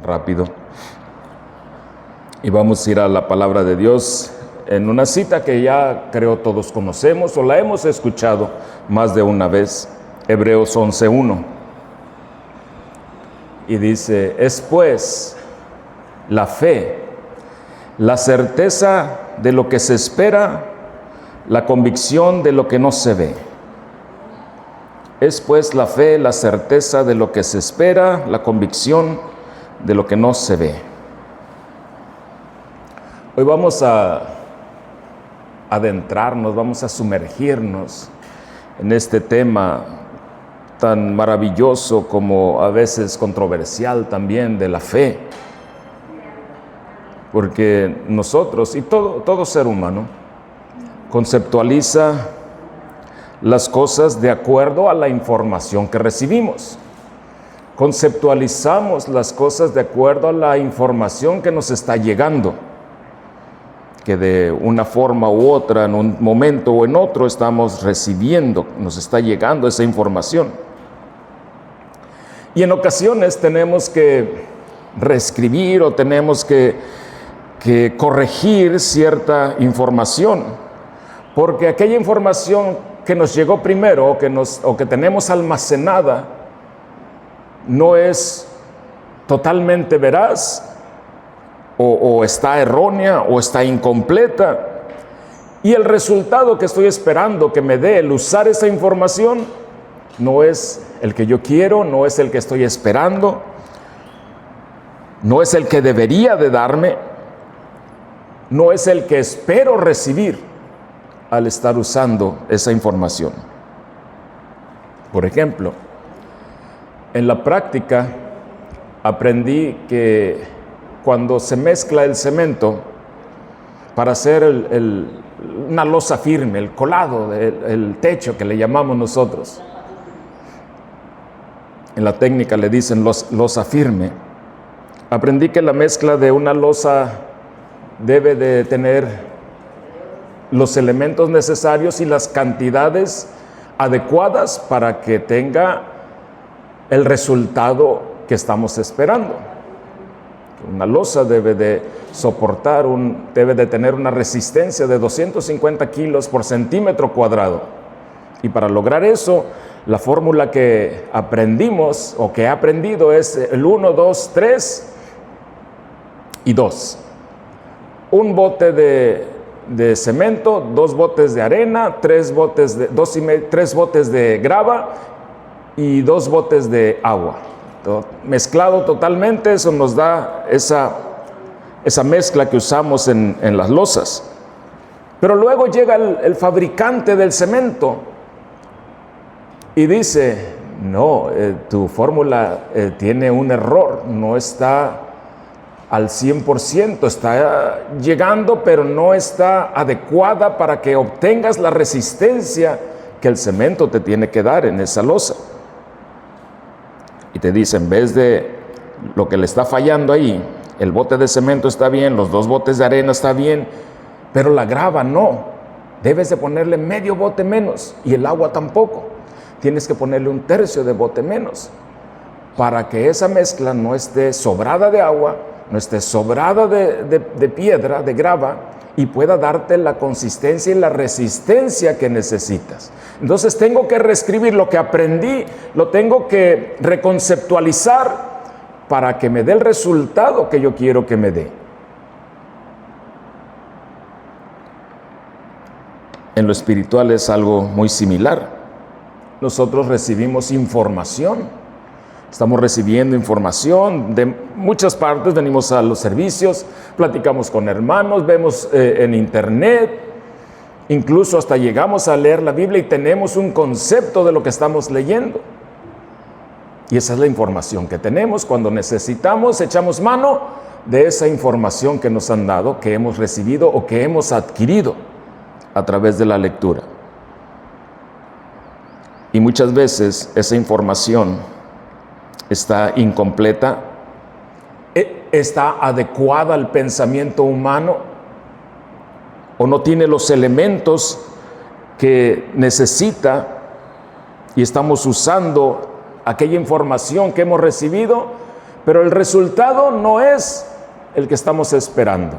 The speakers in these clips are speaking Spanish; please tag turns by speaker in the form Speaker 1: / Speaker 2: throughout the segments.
Speaker 1: rápido. Y vamos a ir a la palabra de Dios en una cita que ya creo todos conocemos o la hemos escuchado más de una vez. Hebreos 11:1. Y dice: es pues la fe, la certeza de lo que se espera, la convicción de lo que no se ve. Es pues la fe, la certeza de lo que se espera, la convicción de lo que no se ve. Hoy vamos a adentrarnos, vamos a sumergirnos en este tema tan maravilloso como a veces controversial también de la fe. Porque nosotros y todo ser humano conceptualiza las cosas de acuerdo a la información que recibimos. Conceptualizamos las cosas de acuerdo a la información que nos está llegando, que de una forma u otra, en un momento o en otro, estamos recibiendo, nos está llegando esa información. Y en ocasiones tenemos que reescribir o tenemos que corregir cierta información, porque aquella información que nos llegó primero o que tenemos almacenada no es totalmente veraz o está errónea o está incompleta, y el resultado que estoy esperando que me dé el usar esa información no es el que yo quiero, no es el que estoy esperando, no es el que debería de darme, no es el que espero recibir al estar usando esa información. Por ejemplo, en la práctica aprendí que cuando se mezcla el cemento para hacer una losa firme, el colado, el techo que le llamamos nosotros, en la técnica le dicen losa firme, aprendí que la mezcla de una losa debe de tener los elementos necesarios y las cantidades adecuadas para que tenga el resultado que estamos esperando. Una losa debe de soportar, debe de tener una resistencia de 250 kilos por centímetro cuadrado. Y para lograr eso, la fórmula que aprendimos o que he aprendido es el 1, 2, 3 y 2. Un bote de cemento, 2 botes de arena, 3 botes de grava y 2 botes de agua. Mezclado totalmente, eso nos da esa mezcla que usamos en las losas. Pero luego llega el fabricante del cemento y dice: no, tu fórmula tiene un error, no está al 100%, está llegando, pero no está adecuada para que obtengas la resistencia que el cemento te tiene que dar en esa losa. Y te dice, en vez de lo que le está fallando ahí, el bote de cemento está bien, los 2 botes de arena está bien, pero la grava no. Debes de ponerle medio bote menos, y el agua tampoco. Tienes que ponerle 1/3 de bote menos, para que esa mezcla no esté sobrada de agua, no esté sobrada de piedra, de grava, y pueda darte la consistencia y la resistencia que necesitas. Entonces tengo que reescribir lo que aprendí, lo tengo que reconceptualizar para que me dé el resultado que yo quiero que me dé. En lo espiritual es algo muy similar. Nosotros recibimos información. Estamos recibiendo información de muchas partes, venimos a los servicios, platicamos con hermanos, vemos en internet, incluso hasta llegamos a leer la Biblia y tenemos un concepto de lo que estamos leyendo. Y esa es la información que tenemos. Cuando necesitamos, echamos mano de esa información que nos han dado, que hemos recibido o que hemos adquirido a través de la lectura. Y muchas veces esa información está incompleta, está adecuada al pensamiento humano o no tiene los elementos que necesita, y estamos usando aquella información que hemos recibido, pero el resultado no es el que estamos esperando.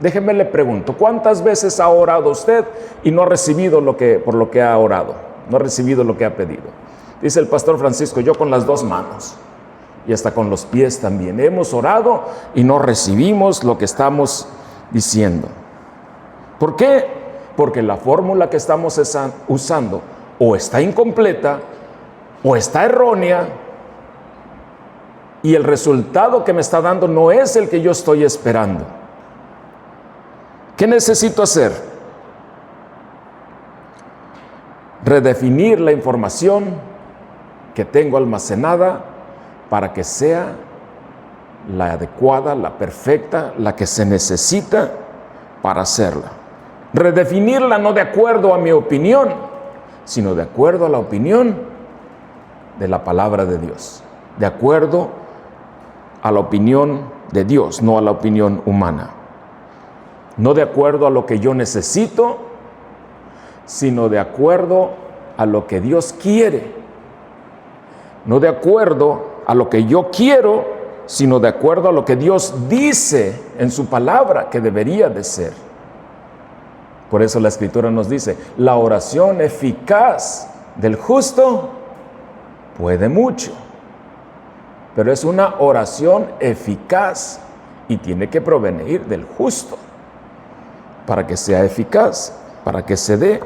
Speaker 1: Déjeme le pregunto, ¿cuántas veces ha orado usted y no ha recibido por lo que ha orado? No ha recibido lo que ha pedido. Dice el pastor Francisco, yo con las 2 manos y hasta con los pies también. Hemos orado y no recibimos lo que estamos diciendo. ¿Por qué? Porque la fórmula que estamos usando o está incompleta o está errónea y el resultado que me está dando no es el que yo estoy esperando. ¿Qué necesito hacer? Redefinir la información que tengo almacenada para que sea la adecuada, la perfecta, la que se necesita para hacerla. Redefinirla no de acuerdo a mi opinión, sino de acuerdo a la opinión de la palabra de Dios. De acuerdo a la opinión de Dios, no a la opinión humana. No de acuerdo a lo que yo necesito, sino de acuerdo a lo que Dios quiere. No de acuerdo a lo que yo quiero, sino de acuerdo a lo que Dios dice en su palabra que debería de ser. Por eso la Escritura nos dice, la oración eficaz del justo puede mucho. Pero es una oración eficaz y tiene que provenir del justo para que sea eficaz, para que se dé.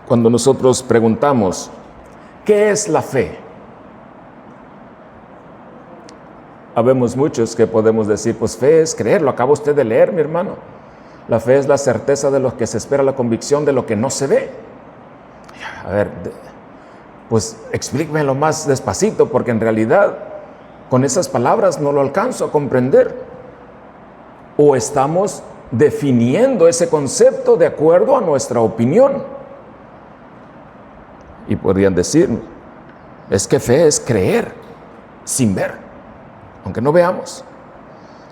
Speaker 1: Cuando nosotros preguntamos, ¿qué es la fe? Habemos muchos que podemos decir, pues fe es creer, lo acaba usted de leer, mi hermano. La fe es la certeza de lo que se espera, la convicción de lo que no se ve. A ver, pues explíquemelo más despacito, porque en realidad con esas palabras no lo alcanzo a comprender. O estamos definiendo ese concepto de acuerdo a nuestra opinión. Y podrían decir, es que fe es creer sin ver, aunque no veamos.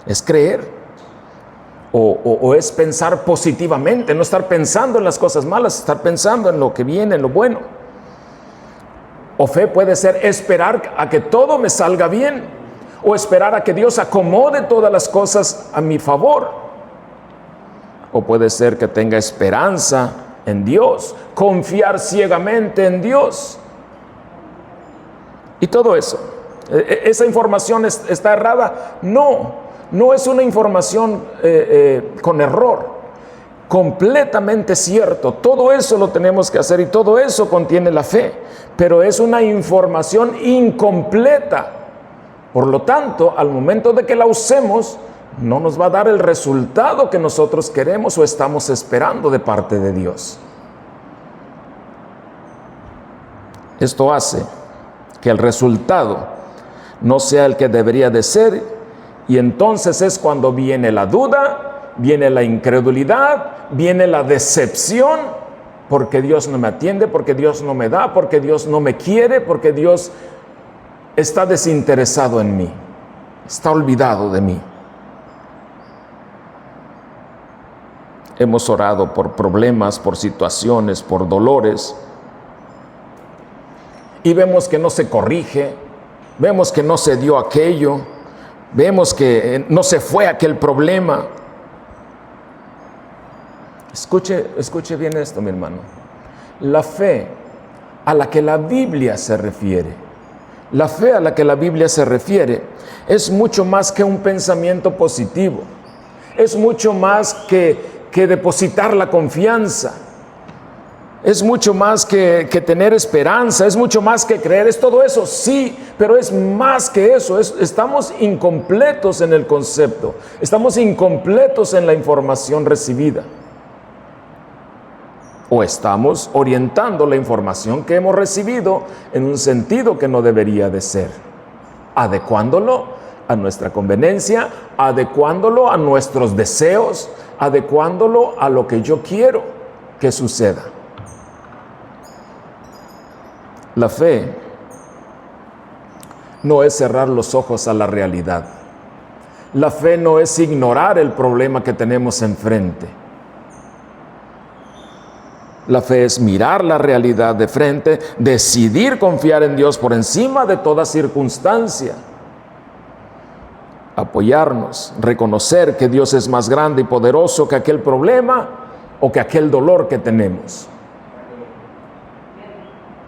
Speaker 1: Es creer o es pensar positivamente, no estar pensando en las cosas malas, estar pensando en lo que viene, en lo bueno. O fe puede ser esperar a que todo me salga bien, o esperar a que Dios acomode todas las cosas a mi favor. O puede ser que tenga esperanza en Dios, confiar ciegamente en Dios. Y todo eso. ¿Esa información está errada? No es una información con error. Completamente cierto. Todo eso lo tenemos que hacer y todo eso contiene la fe. Pero es una información incompleta. Por lo tanto, al momento de que la usemos, no nos va a dar el resultado que nosotros queremos o estamos esperando de parte de Dios. Esto hace que el resultado no sea el que debería de ser, y entonces es cuando viene la duda, viene la incredulidad, viene la decepción, porque Dios no me atiende, porque Dios no me da, porque Dios no me quiere, porque Dios está desinteresado en mí, está olvidado de mí. Hemos orado por problemas, por situaciones, por dolores, y vemos que no se corrige, vemos que no se dio aquello, vemos que no se fue aquel problema. Escuche bien esto, mi hermano. La fe a la que la Biblia se refiere, es mucho más que un pensamiento positivo, es mucho más que depositar la confianza, es mucho más que tener esperanza, es mucho más que creer, es todo eso, sí, pero es más que eso. Estamos incompletos en el concepto, estamos incompletos en la información recibida, o estamos orientando la información que hemos recibido en un sentido que no debería de ser, adecuándolo a nuestra conveniencia, adecuándolo a nuestros deseos, adecuándolo a lo que yo quiero que suceda. La fe no es cerrar los ojos a la realidad. La fe no es ignorar el problema que tenemos enfrente. La fe es mirar la realidad de frente, decidir confiar en Dios por encima de toda circunstancia. Apoyarnos, reconocer que Dios es más grande y poderoso que aquel problema o que aquel dolor que tenemos.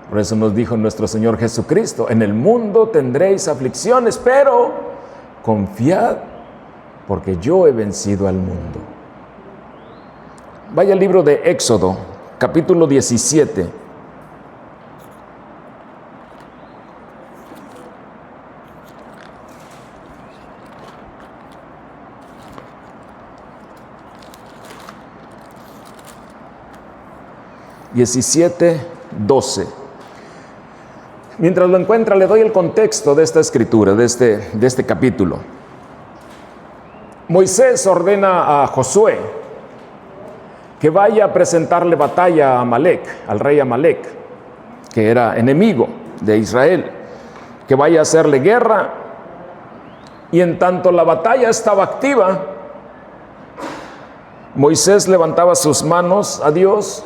Speaker 1: Por eso nos dijo nuestro Señor Jesucristo: en el mundo tendréis aflicciones, pero confiad, porque yo he vencido al mundo. Vaya al libro de Éxodo, capítulo 17. (17:12). Mientras lo encuentra, le doy el contexto de esta escritura, de este capítulo. Moisés ordena a Josué que vaya a presentarle batalla a Amalec, al rey Amalec, que era enemigo de Israel, que vaya a hacerle guerra. Y en tanto la batalla estaba activa, Moisés levantaba sus manos a Dios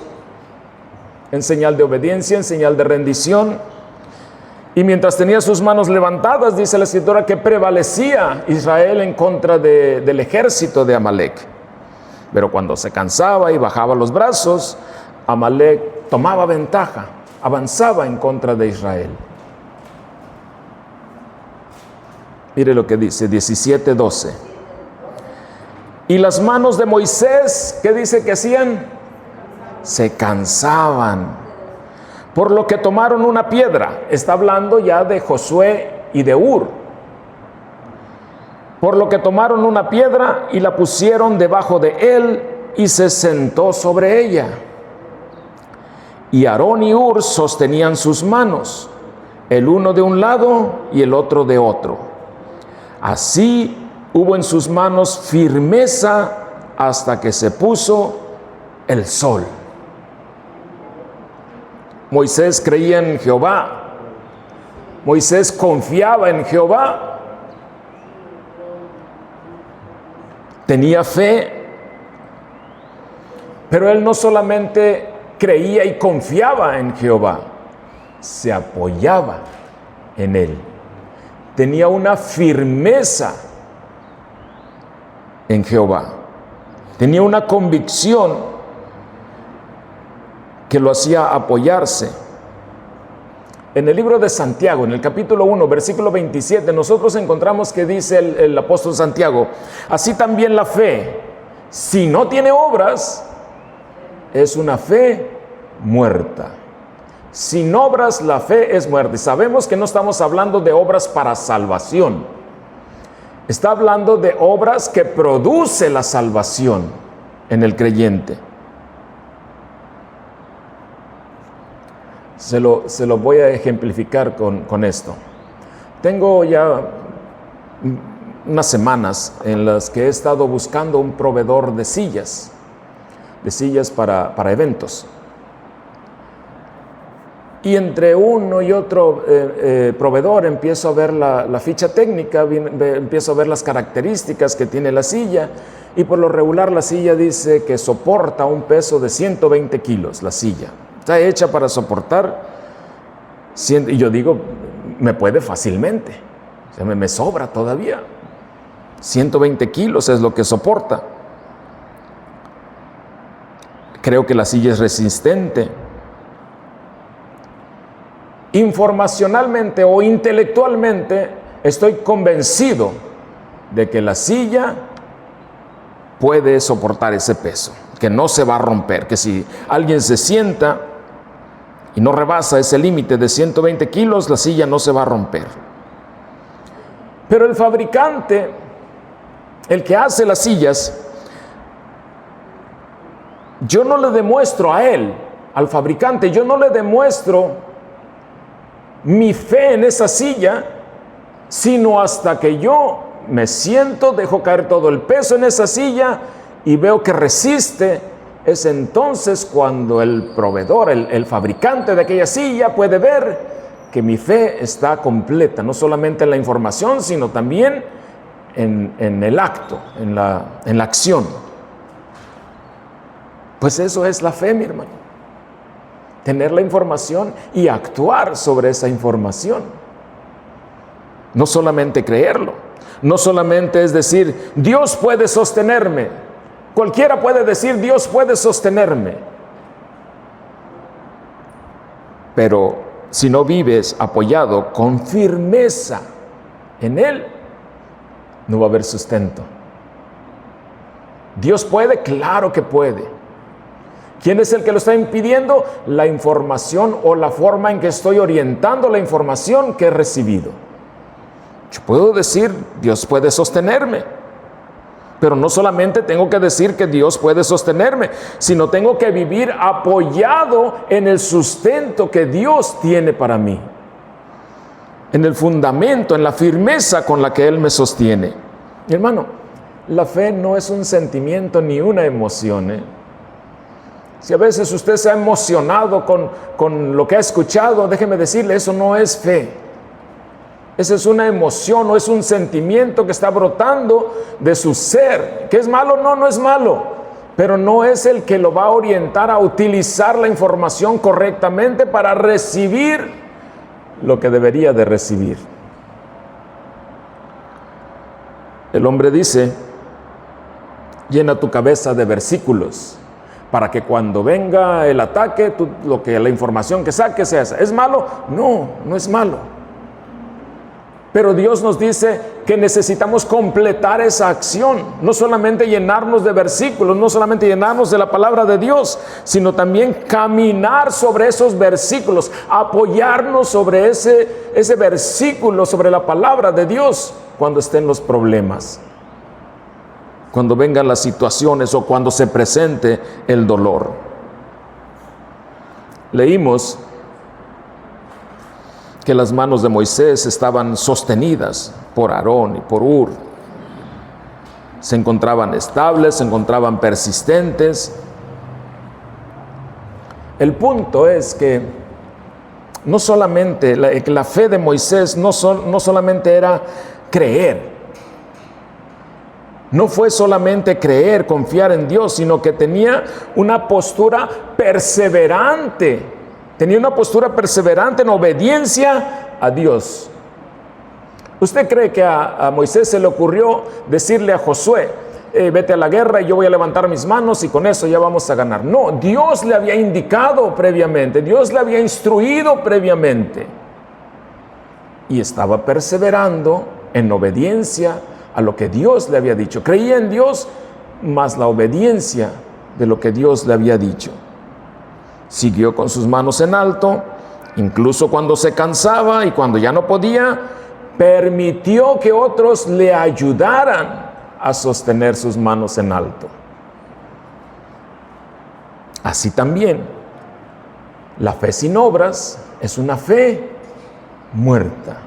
Speaker 1: en señal de obediencia, en señal de rendición. Y mientras tenía sus manos levantadas, dice la escritura, que prevalecía Israel en contra del ejército de Amalec. Pero cuando se cansaba y bajaba los brazos, Amalec tomaba ventaja, avanzaba en contra de Israel. Mire lo que dice, 17:12. Y las manos de Moisés, ¿qué dice que hacían? Se cansaban. Por lo que tomaron una piedra. Está hablando ya de Josué y de Hur. Por lo que tomaron una piedra y la pusieron debajo de él y se sentó sobre ella. Y Aarón y Hur sostenían sus manos, el uno de un lado y el otro de otro. Así hubo en sus manos firmeza hasta que se puso el sol. Moisés creía en Jehová. Moisés confiaba en Jehová. Tenía fe. Pero él no solamente creía y confiaba en Jehová, se apoyaba en él. Tenía una firmeza en Jehová. Tenía una convicción que lo hacía apoyarse. En el libro de Santiago, en el capítulo 1, versículo 27, nosotros encontramos que dice el apóstol Santiago: así también la fe, si no tiene obras, es una fe muerta. Sin obras la fe es muerta. Y sabemos que no estamos hablando de obras para salvación. Está hablando de obras que produce la salvación en el creyente. Se lo voy a ejemplificar con esto. Tengo ya unas semanas en las que he estado buscando un proveedor de sillas para eventos. Y entre uno y otro proveedor empiezo a ver la ficha técnica, empiezo a ver las características que tiene la silla, y por lo regular la silla dice que soporta un peso de 120 kilos, la silla. Está hecha para soportar, y yo digo, me puede fácilmente, o sea, me sobra todavía. 120 kilos es lo que soporta. Creo que la silla es resistente. Informacionalmente o intelectualmente estoy convencido de que la silla puede soportar ese peso, que no se va a romper, que si alguien se sienta y no rebasa ese límite de 120 kilos, la silla no se va a romper. Pero el fabricante, el que hace las sillas, yo no le demuestro a él, al fabricante, yo no le demuestro mi fe en esa silla, sino hasta que yo me siento, dejo caer todo el peso en esa silla y veo que resiste. Es entonces cuando el proveedor, el fabricante de aquella silla puede ver que mi fe está completa, no solamente en la información, sino también en el acto, en la acción. Pues eso es la fe, mi hermano. tener la información y actuar sobre esa información. No solamente creerlo, no solamente es decir, Dios puede sostenerme. Cualquiera puede decir, Dios puede sostenerme. Pero si no vives apoyado con firmeza en Él, no va a haber sustento. ¿Dios puede? Claro que puede. ¿Quién es el que lo está impidiendo? La información o la forma en que estoy orientando la información que he recibido. Yo puedo decir, Dios puede sostenerme, pero no solamente tengo que decir que Dios puede sostenerme, sino tengo que vivir apoyado en el sustento que Dios tiene para mí, en el fundamento, en la firmeza con la que Él me sostiene. Mi hermano, la fe no es un sentimiento ni una emoción, Si a veces usted se ha emocionado con lo que ha escuchado, déjeme decirle, eso no es fe. Esa es una emoción o es un sentimiento que está brotando de su ser. ¿Que es malo? No, no es malo. Pero no es el que lo va a orientar a utilizar la información correctamente para recibir lo que debería de recibir. El hombre dice, llena tu cabeza de versículos para que cuando venga el ataque, la información que saques sea esa. ¿Es malo? No, no es malo. Pero Dios nos dice que necesitamos completar esa acción, no solamente llenarnos de versículos, no solamente llenarnos de la palabra de Dios, sino también caminar sobre esos versículos, apoyarnos sobre ese versículo, sobre la palabra de Dios cuando estén los problemas, cuando vengan las situaciones o cuando se presente el dolor. Leímos que las manos de Moisés estaban sostenidas por Aarón y por Hur. Se encontraban estables, se encontraban persistentes. El punto es que no solamente la fe de Moisés no solamente era creer. No fue solamente creer, confiar en Dios, sino que tenía una postura perseverante. Tenía una postura perseverante en obediencia a Dios. ¿Usted cree que a Moisés se le ocurrió decirle a Josué, vete a la guerra y yo voy a levantar mis manos y con eso ya vamos a ganar? No, Dios le había indicado previamente, Dios le había instruido previamente. Y estaba perseverando en obediencia a lo que Dios le había dicho. Creía en Dios, más la obediencia de lo que Dios le había dicho. Siguió con sus manos en alto, incluso cuando se cansaba y cuando ya no podía, permitió que otros le ayudaran a sostener sus manos en alto. Así también, la fe sin obras es una fe muerta.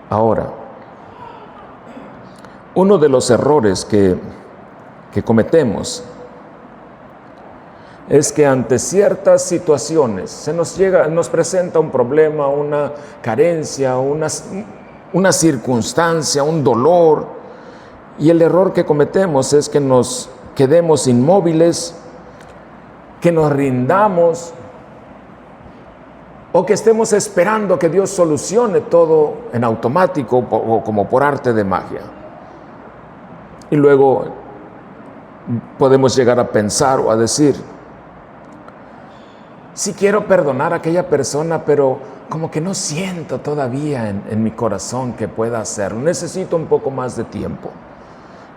Speaker 1: Ahora, uno de los errores que cometemos es que ante ciertas situaciones nos presenta un problema, una carencia, una circunstancia, un dolor, y el error que cometemos es que nos quedemos inmóviles, que nos rindamos o que estemos esperando que Dios solucione todo en automático o como por arte de magia. Y luego podemos llegar a pensar o a decir, sí quiero perdonar a aquella persona, pero como que no siento todavía en mi corazón que pueda hacerlo. Necesito un poco más de tiempo.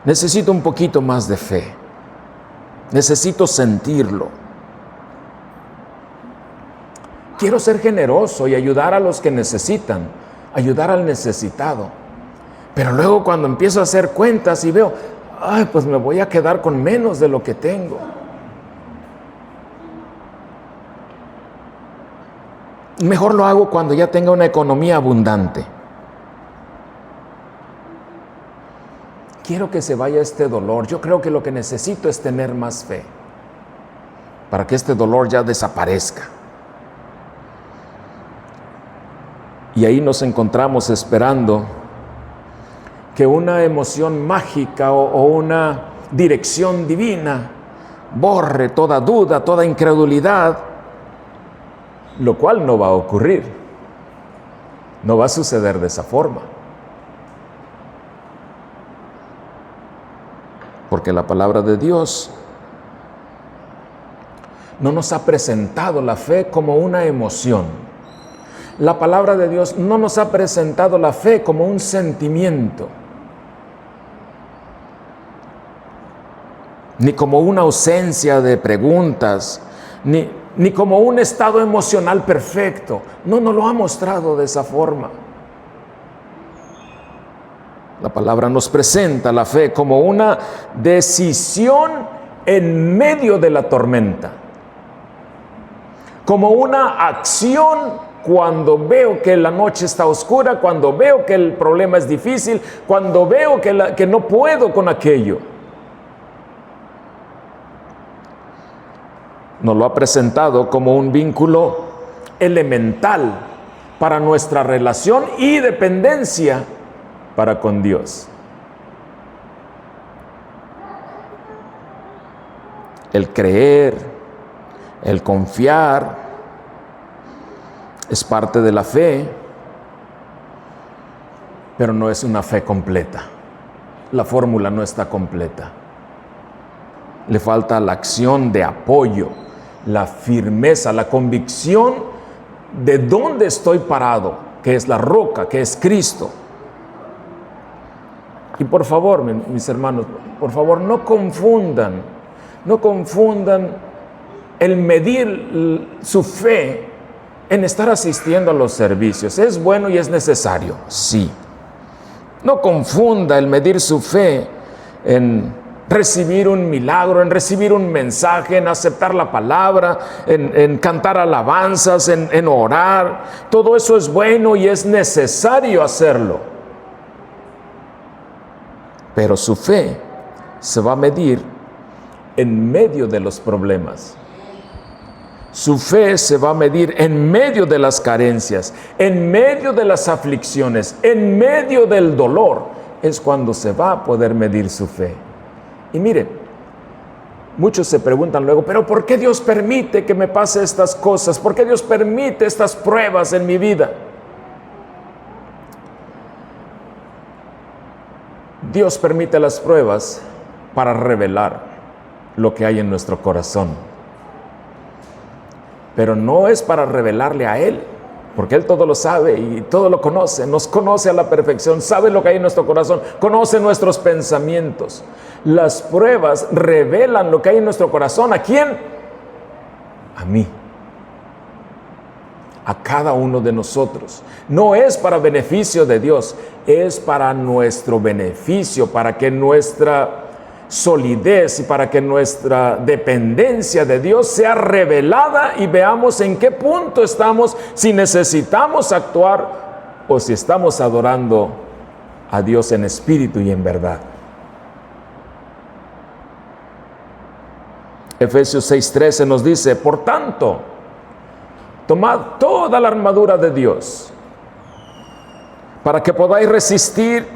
Speaker 1: Necesito un poquito más de fe. Necesito sentirlo. Quiero ser generoso y ayudar a los que necesitan, ayudar al necesitado. Pero luego cuando empiezo a hacer cuentas y veo, pues me voy a quedar con menos de lo que tengo. Mejor lo hago cuando ya tenga una economía abundante. Quiero que se vaya este dolor. Yo creo que lo que necesito es tener más fe para que este dolor ya desaparezca. Y ahí nos encontramos esperando que una emoción mágica o una dirección divina borre toda duda, toda incredulidad, lo cual no va a ocurrir. No va a suceder de esa forma. Porque la palabra de Dios no nos ha presentado la fe como una emoción. La palabra de Dios no nos ha presentado la fe como un sentimiento, ni como una ausencia de preguntas, ni como un estado emocional perfecto. No nos lo ha mostrado de esa forma. La palabra nos presenta la fe como una decisión en medio de la tormenta, como una acción cuando veo que la noche está oscura, cuando veo que el problema es difícil, cuando veo que no puedo con aquello. Nos lo ha presentado como un vínculo elemental para nuestra relación y dependencia para con Dios. El creer, el confiar, es parte de la fe, pero no es una fe completa. La fórmula no está completa. Le falta la acción de apoyo, la firmeza, la convicción de dónde estoy parado, que es la roca, que es Cristo. Y por favor, mis hermanos, por favor, no confundan el medir su fe en estar asistiendo a los servicios. Es bueno y es necesario, sí. No confunda el medir su fe en recibir un milagro, en recibir un mensaje, en aceptar la palabra, en cantar alabanzas, en orar. Todo eso es bueno y es necesario hacerlo. Pero su fe se va a medir en medio de los problemas. Su fe se va a medir en medio de las carencias, en medio de las aflicciones, en medio del dolor. Es cuando se va a poder medir su fe. Y mire, muchos se preguntan luego, ¿pero por qué Dios permite que me pase estas cosas? ¿Por qué Dios permite estas pruebas en mi vida? Dios permite las pruebas para revelar lo que hay en nuestro corazón. Pero no es para revelarle a Él, porque Él todo lo sabe y todo lo conoce, nos conoce a la perfección, sabe lo que hay en nuestro corazón, conoce nuestros pensamientos. Las pruebas revelan lo que hay en nuestro corazón. ¿A quién? A mí. A cada uno de nosotros. No es para beneficio de Dios, es para nuestro beneficio, para que nuestra solidez y para que nuestra dependencia de Dios sea revelada y veamos en qué punto estamos, si necesitamos actuar o si estamos adorando a Dios en espíritu y en verdad. Efesios 6:13 nos dice, por tanto, tomad toda la armadura de Dios para que podáis resistir.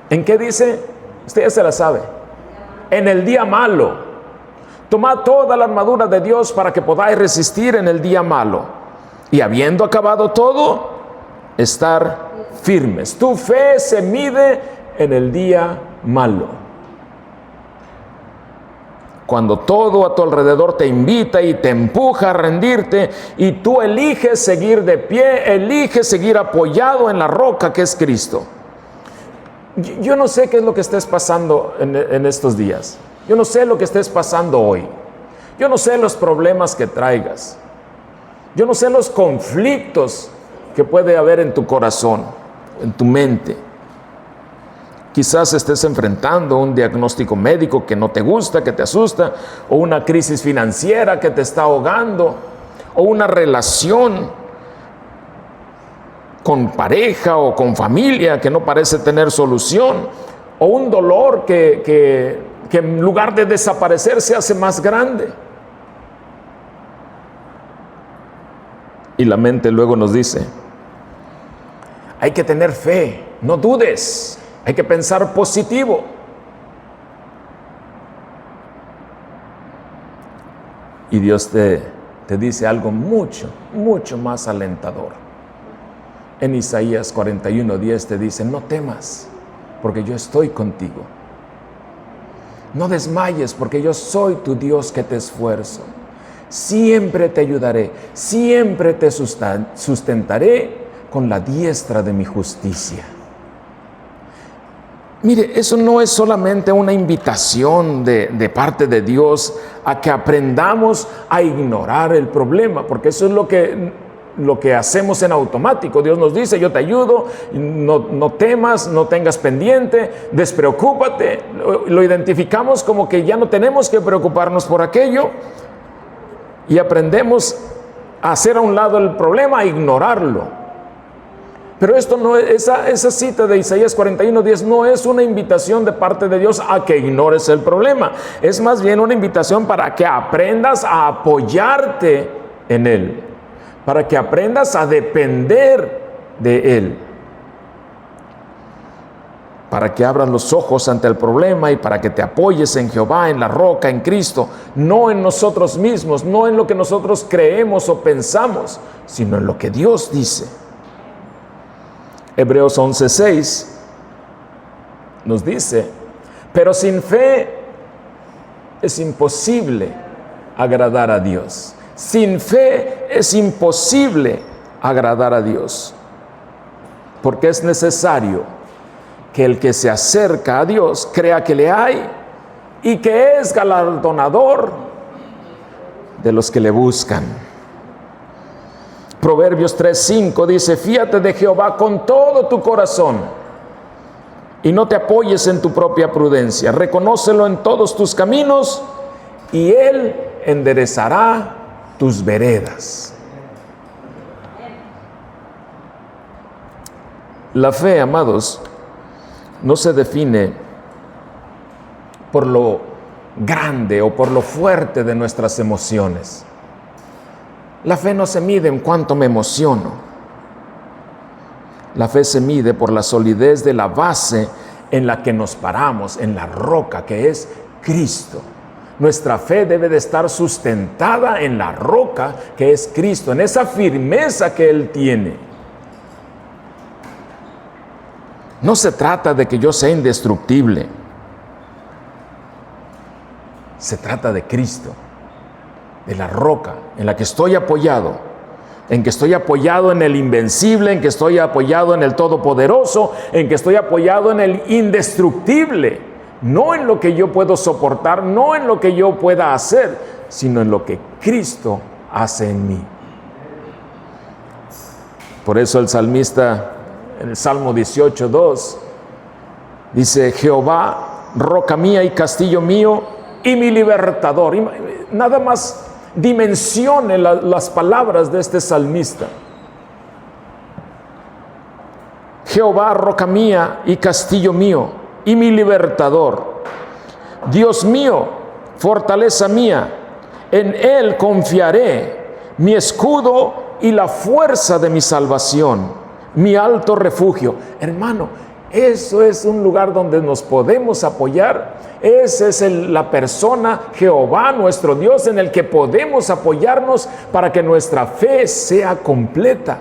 Speaker 1: ¿En qué dice? Usted ya se la sabe. En el día malo. Tomad toda la armadura de Dios para que podáis resistir en el día malo. Y habiendo acabado todo, estar firmes. Tu fe se mide en el día malo. Cuando todo a tu alrededor te invita y te empuja a rendirte y tú eliges seguir de pie, eliges seguir apoyado en la roca que es Cristo. Yo no sé qué es lo que estés pasando en estos días. Yo no sé lo que estés pasando hoy. Yo no sé los problemas que traigas. Yo no sé los conflictos que puede haber en tu corazón, en tu mente. Quizás estés enfrentando un diagnóstico médico que no te gusta, que te asusta, o una crisis financiera que te está ahogando, o una relación con pareja o con familia que no parece tener solución, o un dolor que en lugar de desaparecer se hace más grande. Y la mente luego nos dice, hay que tener fe, no dudes. Hay que pensar positivo. Y Dios te dice algo mucho, mucho más alentador. En Isaías 41:10 te dice: no temas, porque yo estoy contigo. No desmayes, porque yo soy tu Dios que te esfuerzo. Siempre te ayudaré, siempre te sustentaré con la diestra de mi justicia. Mire, eso no es solamente una invitación de parte de Dios a que aprendamos a ignorar el problema, porque eso es lo que hacemos en automático. Dios nos dice: yo te ayudo, no temas, no tengas pendiente, despreocúpate. Lo identificamos como que ya no tenemos que preocuparnos por aquello y aprendemos a hacer a un lado el problema, a ignorarlo. Pero esto no es, esa cita de Isaías 41:10 no es una invitación de parte de Dios a que ignores el problema. Es más bien una invitación para que aprendas a apoyarte en Él, para que aprendas a depender de Él, para que abras los ojos ante el problema y para que te apoyes en Jehová, en la roca, en Cristo, no en nosotros mismos, no en lo que nosotros creemos o pensamos, sino en lo que Dios dice. Hebreos 11:6 nos dice: pero sin fe es imposible agradar a Dios. Sin fe es imposible agradar a Dios, porque es necesario que el que se acerca a Dios crea que le hay y que es galardonador de los que le buscan. Proverbios 3:5 dice: fíate de Jehová con todo tu corazón y no te apoyes en tu propia prudencia. Reconócelo en todos tus caminos y Él enderezará tus veredas. La fe, amados, no se define por lo grande o por lo fuerte de nuestras emociones. La fe no se mide en cuánto me emociono. La fe se mide por la solidez de la base en la que nos paramos, en la roca que es Cristo. Nuestra fe debe de estar sustentada en la roca que es Cristo, en esa firmeza que Él tiene. No se trata de que yo sea indestructible. Se trata de Cristo, de la roca en la que estoy apoyado, en que estoy apoyado en el invencible, en que estoy apoyado en el todopoderoso, en que estoy apoyado en el indestructible, no en lo que yo puedo soportar, no en lo que yo pueda hacer, sino en lo que Cristo hace en mí. Por eso el salmista en el Salmo 18:2 dice: Jehová, roca mía y castillo mío y mi libertador. Y nada más dimensione las palabras de este salmista. Jehová, roca mía y castillo mío y mi libertador. Dios mío, fortaleza mía, en Él confiaré, mi escudo y la fuerza de mi salvación, mi alto refugio. Hermano, eso es un lugar donde nos podemos apoyar. Esa es la persona, Jehová, nuestro Dios, en el que podemos apoyarnos para que nuestra fe sea completa.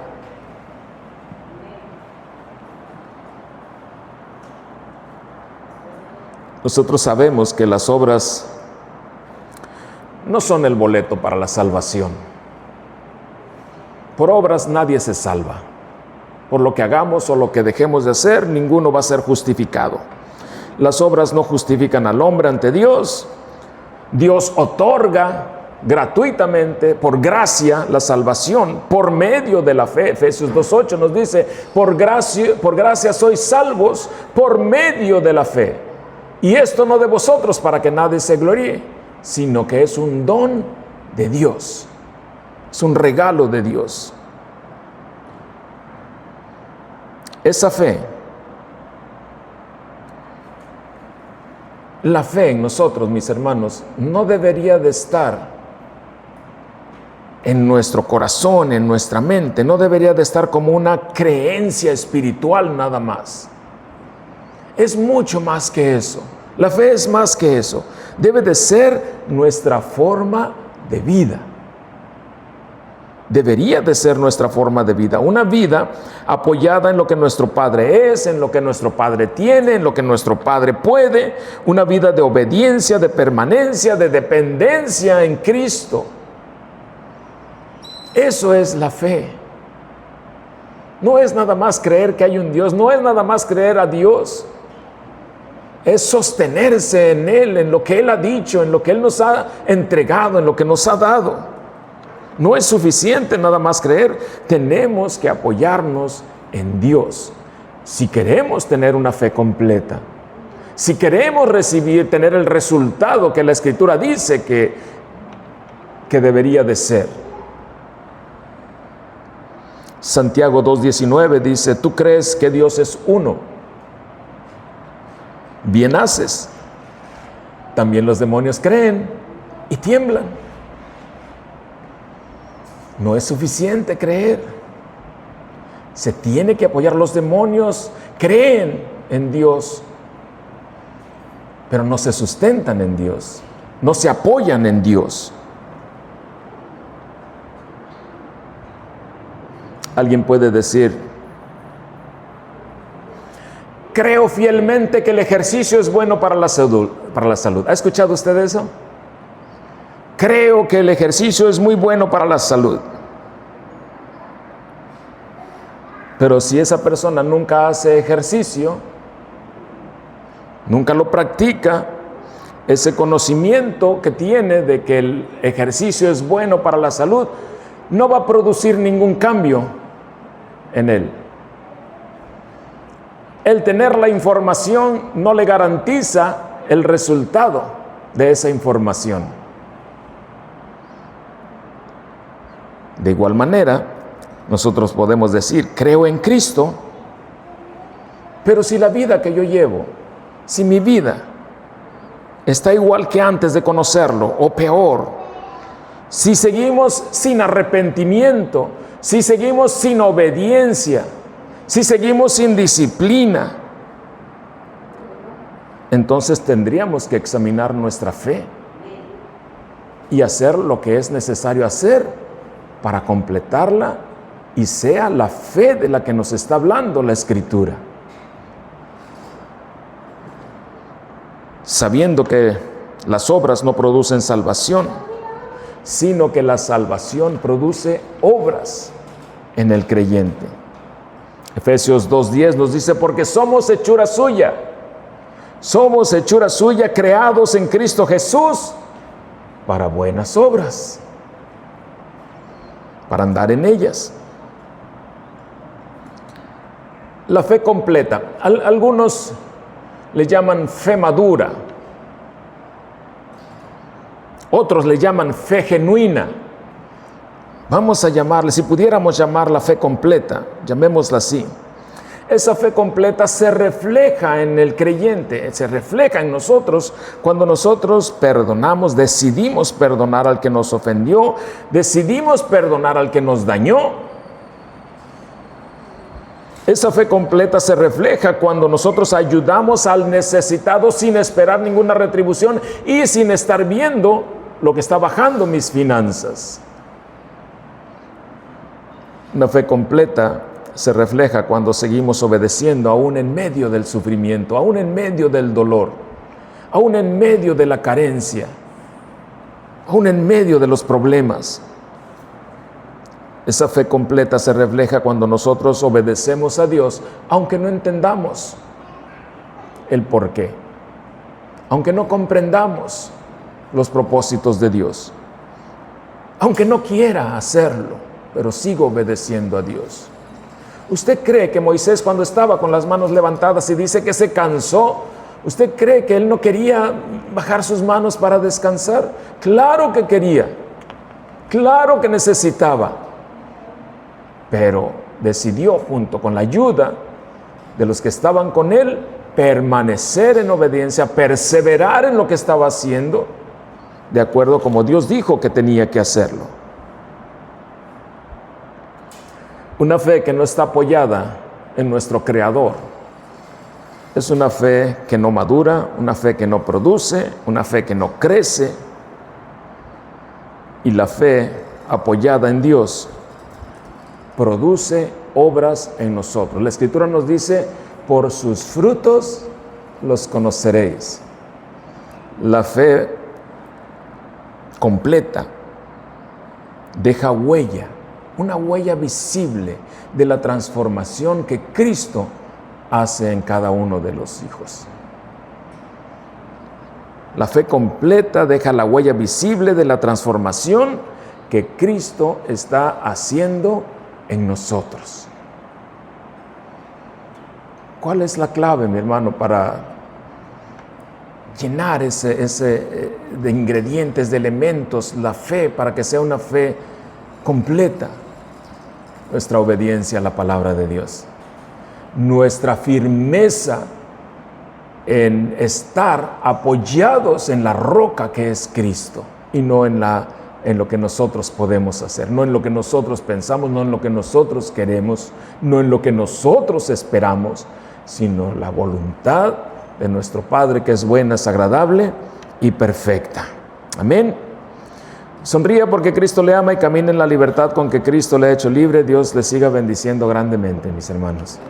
Speaker 1: Nosotros sabemos que las obras no son el boleto para la salvación. Por obras nadie se salva. Por lo que hagamos o lo que dejemos de hacer, ninguno va a ser justificado. Las obras no justifican al hombre ante Dios. Dios otorga gratuitamente, por gracia, la salvación por medio de la fe. Efesios 2:8 nos dice: por gracia sois salvos por medio de la fe. Y esto no de vosotros, para que nadie se gloríe, sino que es un don de Dios. Es un regalo de Dios. Esa fe, la fe en nosotros, mis hermanos, no debería de estar en nuestro corazón, en nuestra mente, no debería de estar como una creencia espiritual nada más. Es mucho más que eso. La fe es más que eso. Debe de ser nuestra forma de vida. Debería de ser nuestra forma de vida, una vida apoyada en lo que nuestro Padre es, en lo que nuestro Padre tiene, en lo que nuestro Padre puede, una vida de obediencia, de permanencia, de dependencia en Cristo. Eso es la fe. No es nada más creer que hay un Dios, no es nada más creer a Dios, es sostenerse en Él, en lo que Él ha dicho, en lo que Él nos ha entregado, en lo que nos ha dado. No es suficiente nada más creer, tenemos que apoyarnos en Dios. Si queremos tener una fe completa, si queremos tener el resultado que la Escritura dice que debería de ser. Santiago 2:19 dice, tú crees que Dios es uno, bien haces. También los demonios creen y tiemblan. No es suficiente creer. Se tiene que apoyar. Los demonios creen en Dios, pero no se sustentan en Dios, no se apoyan en Dios. Alguien puede decir, creo fielmente que el ejercicio es bueno para la salud. ¿Ha escuchado usted eso? Creo que el ejercicio es muy bueno para la salud. Pero si esa persona nunca hace ejercicio, nunca lo practica, ese conocimiento que tiene de que el ejercicio es bueno para la salud, no va a producir ningún cambio en él. El tener la información no le garantiza el resultado de esa información. De igual manera, nosotros podemos decir, creo en Cristo, pero si la vida que yo llevo, si mi vida está igual que antes de conocerlo o peor, si seguimos sin arrepentimiento, si seguimos sin obediencia, si seguimos sin disciplina, entonces tendríamos que examinar nuestra fe y hacer lo que es necesario hacer para completarla y sea la fe de la que nos está hablando la Escritura. Sabiendo que las obras no producen salvación, sino que la salvación produce obras en el creyente. Efesios 2:10 nos dice, porque somos hechura suya, creados en Cristo Jesús para buenas obras, para andar en ellas. La fe completa, algunos le llaman fe madura, otros le llaman fe genuina. Vamos a llamarle, si pudiéramos llamarla fe completa, llamémosla así. Esa fe completa se refleja en el creyente, se refleja en nosotros cuando nosotros perdonamos, decidimos perdonar al que nos ofendió, decidimos perdonar al que nos dañó. Esa fe completa se refleja cuando nosotros ayudamos al necesitado sin esperar ninguna retribución y sin estar viendo lo que está bajando mis finanzas. Una fe completa se refleja cuando seguimos obedeciendo aún en medio del sufrimiento, aún en medio del dolor, aún en medio de la carencia, aún en medio de los problemas. Esa fe completa se refleja cuando nosotros obedecemos a Dios, aunque no entendamos el porqué, aunque no comprendamos los propósitos de Dios, aunque no quiera hacerlo, pero sigo obedeciendo a Dios. ¿Usted cree que Moisés, cuando estaba con las manos levantadas y dice que se cansó, usted cree que él no quería bajar sus manos para descansar? Claro que quería, claro que necesitaba, pero decidió, junto con la ayuda de los que estaban con él, permanecer en obediencia, perseverar en lo que estaba haciendo, de acuerdo como Dios dijo que tenía que hacerlo. Una fe que no está apoyada en nuestro Creador es una fe que no madura, una fe que no produce, una fe que no crece y la fe apoyada en Dios produce obras en nosotros. La Escritura nos dice, por sus frutos los conoceréis. La fe completa deja huella, una huella visible de la transformación que Cristo hace en cada uno de los hijos. La fe completa deja la huella visible de la transformación que Cristo está haciendo en nosotros. ¿Cuál es la clave, mi hermano, para llenar de ingredientes, de elementos, la fe, para que sea una fe completa? Nuestra obediencia a la palabra de Dios. Nuestra firmeza en estar apoyados en la roca que es Cristo y no en lo que nosotros podemos hacer, no en lo que nosotros pensamos, no en lo que nosotros queremos, no en lo que nosotros esperamos, sino la voluntad de nuestro Padre, que es buena, es agradable y perfecta. Amén. Sonría porque Cristo le ama y camine en la libertad con que Cristo le ha hecho libre. Dios le siga bendiciendo grandemente, mis hermanos.